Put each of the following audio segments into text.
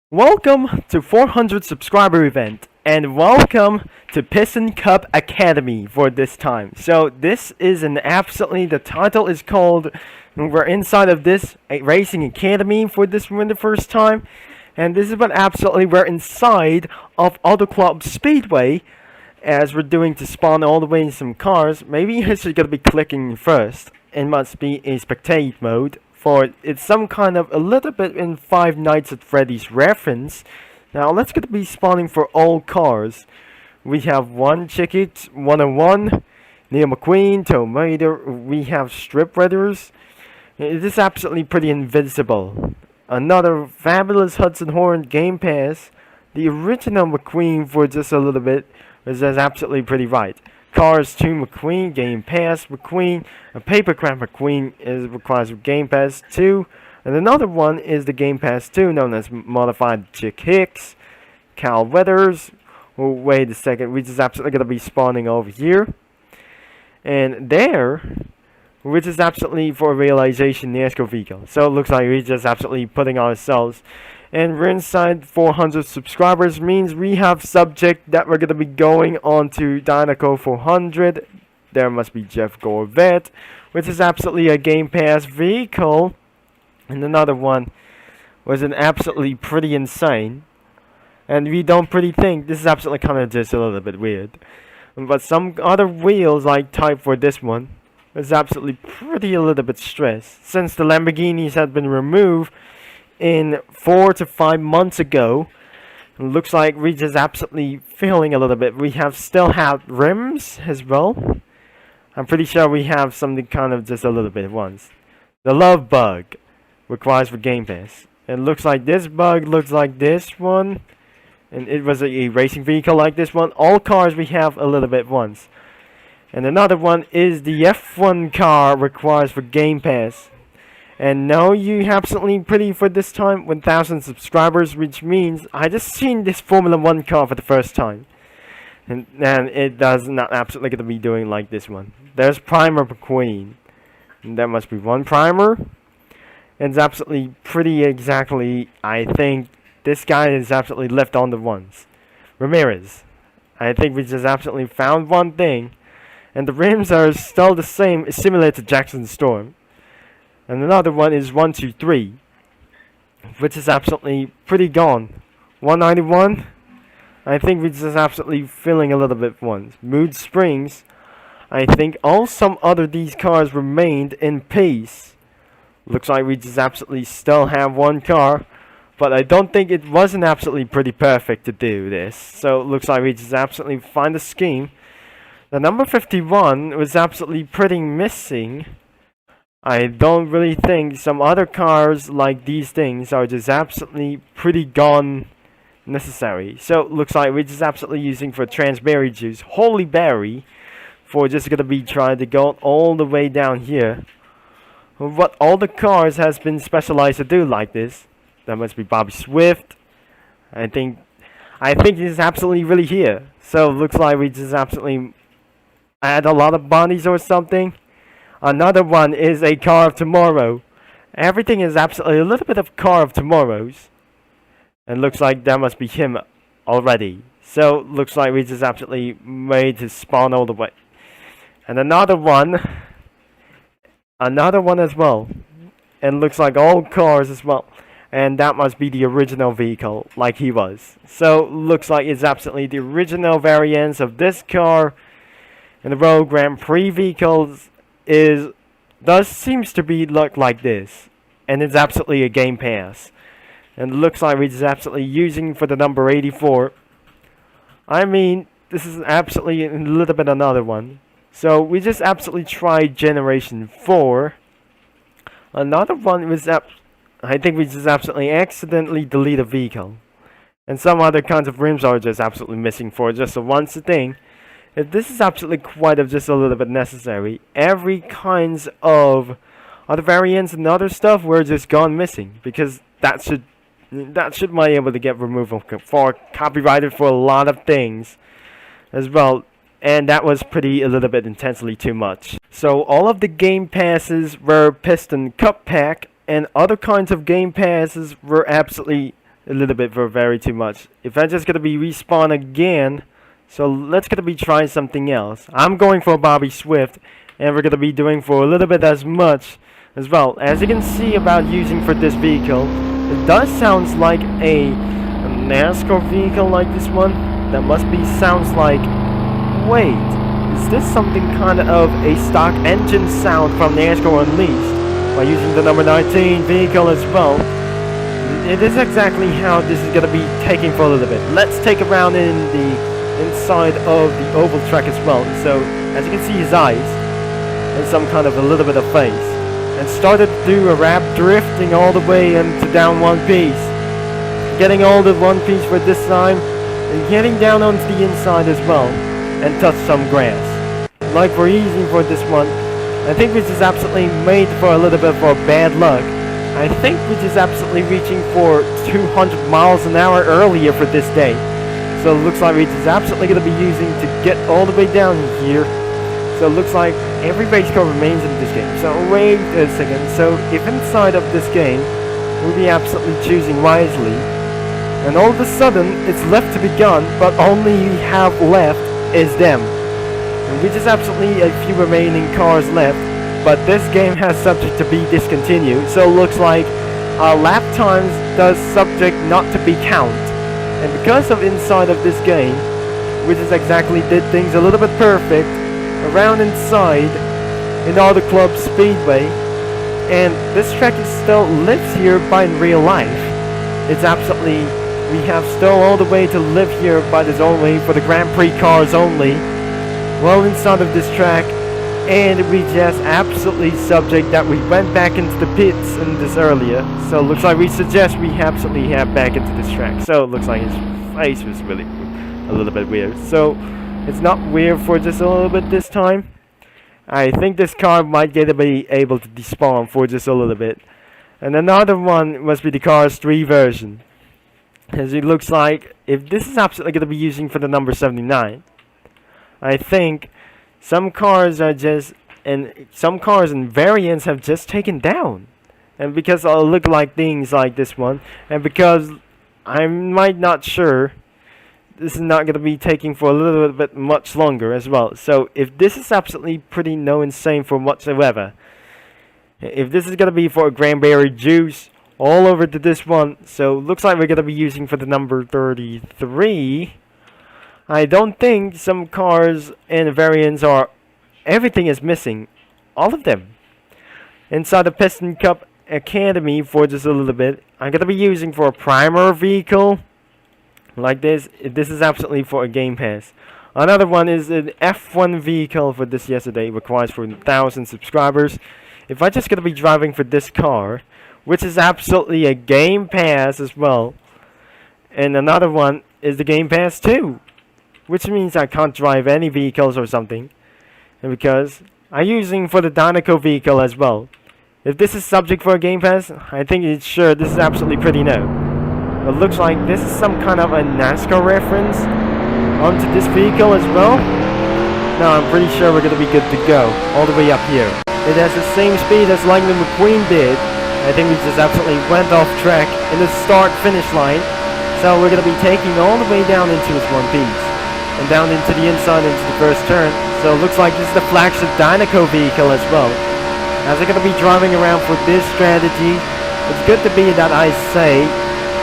Welcome to 400 subscriber event and welcome to Piston Cup Academy for this time. So this is the title is called, we're inside of this racing academy for this one the first time. And this is we're inside of Auto Club Speedway as we're doing to spawn all the way in some cars. Maybe you're just gonna be clicking first. It must be a spectate mode. For it's some kind of a little bit in Five Nights at Freddy's reference. Now let's get to be spawning for all cars. We have one Chickit 101, Neil McQueen, Tomato. We have Strip Raiders. It is absolutely pretty invincible. Another fabulous Hudson Horn Game Pass. The original McQueen for just a little bit was just absolutely pretty right. Cars 2 McQueen, Game Pass McQueen, a Papercraft McQueen requires Game Pass 2, and another one is the Game Pass 2 known as Modified Chick Hicks, Cal Weathers. Oh, wait a second, we just absolutely gonna be spawning over here. And there, which is absolutely for realization NASCAR vehicle. So it looks like we're just absolutely putting ourselves. And we're inside 400 subscribers, means we have subject that we're going to be going on to Dynaco 400. There must be Jeff Gorvet, which is absolutely a Game Pass vehicle. And another one was an absolutely pretty insane. And we don't pretty think, this is absolutely kind of just a little bit weird. But some other wheels like type for this one is absolutely pretty a little bit stressed. Since the Lamborghinis had been removed in 4 to 5 months ago, it looks like we just absolutely failing a little bit. We still have rims as well. I'm pretty sure we have something kind of just a little bit once. The love bug requires for Game Pass. It looks like this bug looks like this one, and it was a racing vehicle like this one. All cars we have a little bit once. And another one is the F1 car requires for Game Pass. And now you absolutely pretty for this time 1,000 subscribers, which means I just seen this Formula 1 car for the first time. And it does not absolutely going to be doing like this one. There's Primer McQueen. And that must be one Primer. And it's absolutely pretty exactly, I think this guy is absolutely left on the ones. Ramirez. I think we just absolutely found one thing. And the rims are still the same, similar to Jackson Storm. And another one is 123, which is absolutely pretty gone. 191, I think we're just absolutely feeling a little bit once. Mood Springs, I think all some other these cars remained in peace. Looks like we just absolutely still have one car, but I don't think it wasn't absolutely pretty perfect to do this. So it looks like we just absolutely find a scheme. The number 51 was absolutely pretty missing. I don't really think some other cars like these things are just absolutely pretty gone necessary. So it looks like we're just absolutely using for Transberry Juice, Holy Berry, for just gonna be trying to go all the way down here. What all the cars has been specialized to do like this. That must be Bobby Swift. I think it's absolutely really here. So it looks like we just absolutely add a lot of bodies or something. Another one is a Car of Tomorrow. Everything is absolutely a little bit of Car of Tomorrows. And looks like that must be him already. So looks like we just absolutely made to spawn all the way. And another one as well. And looks like all cars as well. And that must be the original vehicle like he was. So looks like it's absolutely the original variants of this car. And the Road Grand Prix vehicles seems to be look like this, and it's absolutely a Game Pass, and it looks like we're just absolutely using for the number 84. I mean, this is absolutely a little bit another one. So we just absolutely tried Generation 4. Another one was I think we just absolutely accidentally delete a vehicle, and some other kinds of rims are just absolutely missing for just a once a thing. This is absolutely quite just a little bit necessary. Every kinds of other variants and other stuff were just gone missing, because that should be able to get removed for copyrighted for a lot of things as well, and that was pretty a little bit intensely too much. So all of the Game Passes were Piston Cup Pack, and other kinds of Game Passes were absolutely a little bit for very too much. If I'm just gonna be respawn again, so let's gonna be trying something else. I'm going for Bobby Swift, and we're gonna be doing for a little bit as much as well. As you can see about using for this vehicle, it does sounds like a NASCAR vehicle like this one. That must be sounds like, wait, is this something kind of a stock engine sound from NASCAR Unleashed? By using the number 19 vehicle as well. It is exactly how this is gonna be taking for a little bit. Let's take a round in the inside of the oval track as well. So as you can see his eyes and some kind of a little bit of face, and started to do a rap drifting all the way into down one piece, getting all the one piece for this time and getting down onto the inside as well and touch some grass. Like we're easy for this one. I think which is absolutely made for a little bit for bad luck. I think which is absolutely reaching for 200 miles an hour earlier for this day. So it looks like which is absolutely going to be using to get all the way down here. So it looks like every race car remains in this game. So wait a second. So if inside of this game, we'll be absolutely choosing wisely. And all of a sudden, it's left to be gone, but only we have left is them. Which is absolutely a few remaining cars left, but this game has subject to be discontinued, so it looks like lap times does subject not to be count. And because of inside of this game, which is exactly did things a little bit perfect, around inside in Auto Club Speedway, and this track is still lives here by in real life. It's absolutely, we have still all the way to live here by this only for the Grand Prix cars only. Well inside of this track, and we just absolutely subject that we went back into the pits in this earlier. So it looks like we suggest we absolutely have back into this track. So it looks like his face was really a little bit weird. So it's not weird for just a little bit this time. I think this car might get to be able to despawn for just a little bit. And another one must be the Cars 3 version. As it looks like, if this is absolutely going to be using for the number 79. I think some cars are just, and some cars and variants have just taken down. And because I'll look like things like this one, and because I might not sure, this is not going to be taking for a little bit much longer as well. So if this is absolutely pretty no insane for whatsoever, if this is going to be for a cranberry juice all over to this one, so looks like we're going to be using for the number 33. I don't think some cars and variants are, everything is missing. All of them. Inside the Piston Cup Academy for just a little bit, I'm going to be using for a primer vehicle. Like this. This is absolutely for a Game Pass. Another one is an F1 vehicle for this yesterday. Requires for 1,000 subscribers. If I'm just going to be driving for this car, which is absolutely a Game Pass as well. And another one is the Game Pass 2. Which means I can't drive any vehicles or something. And because I'm using for the Dynaco vehicle as well. If this is subject for a Game Pass, I think it's sure this is absolutely pretty no. It looks like this is some kind of a NASCAR reference onto this vehicle as well. Now I'm pretty sure we're going to be good to go all the way up here. It has the same speed as Lightning McQueen did. I think we just absolutely went off track in the start-finish line. So we're going to be taking all the way down into its one piece. And down into the inside into the first turn. So it looks like this is the flagship Dynaco vehicle as well. As I'm going to be driving around for this strategy, it's good to be that I say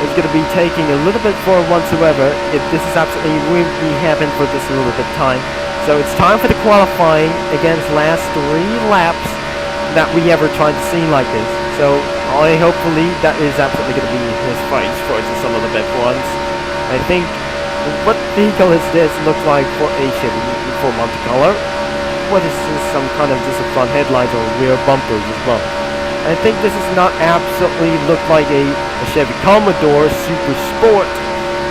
it's going to be taking a little bit for whatsoever if this is absolutely will be happening for this a little bit time. So it's time for the qualifying against last 3 laps that we ever tried to see like this. So I hopefully that is absolutely going to be his fight for just a little bit once. I think. What vehicle is this? Looks like for a Chevy for Monte Carlo. What is this? Some kind of just a front headlight or rear bumpers as well. I think this is not absolutely look like a Chevy Commodore Super Sport.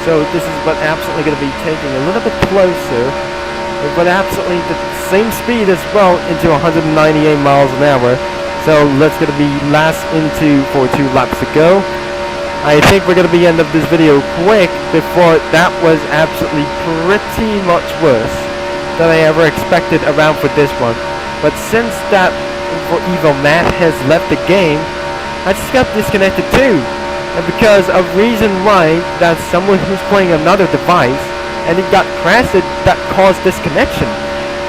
So this is but absolutely going to be taking a little bit closer, but absolutely the same speed as well into 198 miles an hour. So let's going to be last into for 2 laps to go. I think we're going to be end of this video quick before that was absolutely pretty much worse than I ever expected around for this one. But since that for Evil Matt has left the game, I just got disconnected too. and because of reason why that someone who's playing another device and it got crashed, that caused disconnection.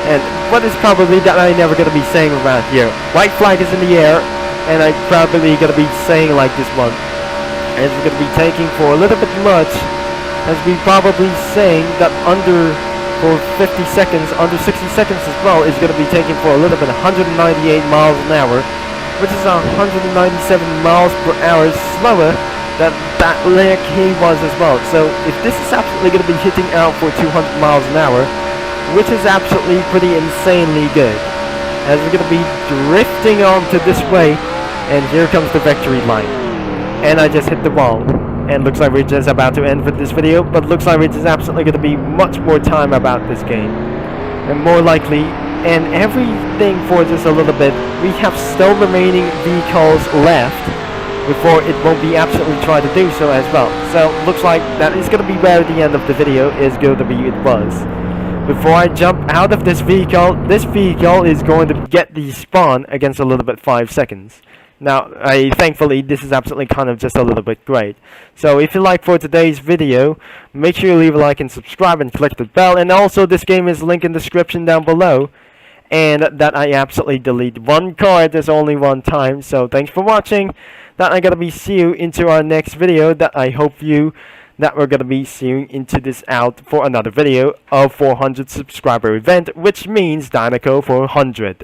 And what is probably that I'm never gonna be saying around here. White flag is in the air, and I'm probably gonna be saying like this one. And we're gonna be taking for a little bit much, as we probably saying that under for 50 seconds, under 60 seconds as well, is gonna be taking for a little bit 198 miles an hour, which is 197 miles per hour slower than that leg he was as well. So if this is absolutely gonna be hitting out for 200 miles an hour, which is absolutely pretty insanely good, as we're going to be drifting onto this way, and here comes the victory line. And I just hit the wall, and looks like we're just about to end with this video, but looks like we're just absolutely going to be much more time about this game, and more likely, and everything for just a little bit, we have still remaining vehicles left before it won't be absolutely try to do so as well. So looks like that is going to be where the end of the video is going to be. It was. Before I jump out of this vehicle is going to get the spawn against a little bit 5 seconds. Now, thankfully, this is absolutely kind of just a little bit great. So, if you like for today's video, make sure you leave a like and subscribe and click the bell. And also, this game is linked in the description down below. And that I absolutely delete one card. There's only one time. So, thanks for watching. That I'm gonna be see you into our next video. That I hope you. That we're going to be seeing into this out for another video of 400 subscriber event, which means Dynaco 400.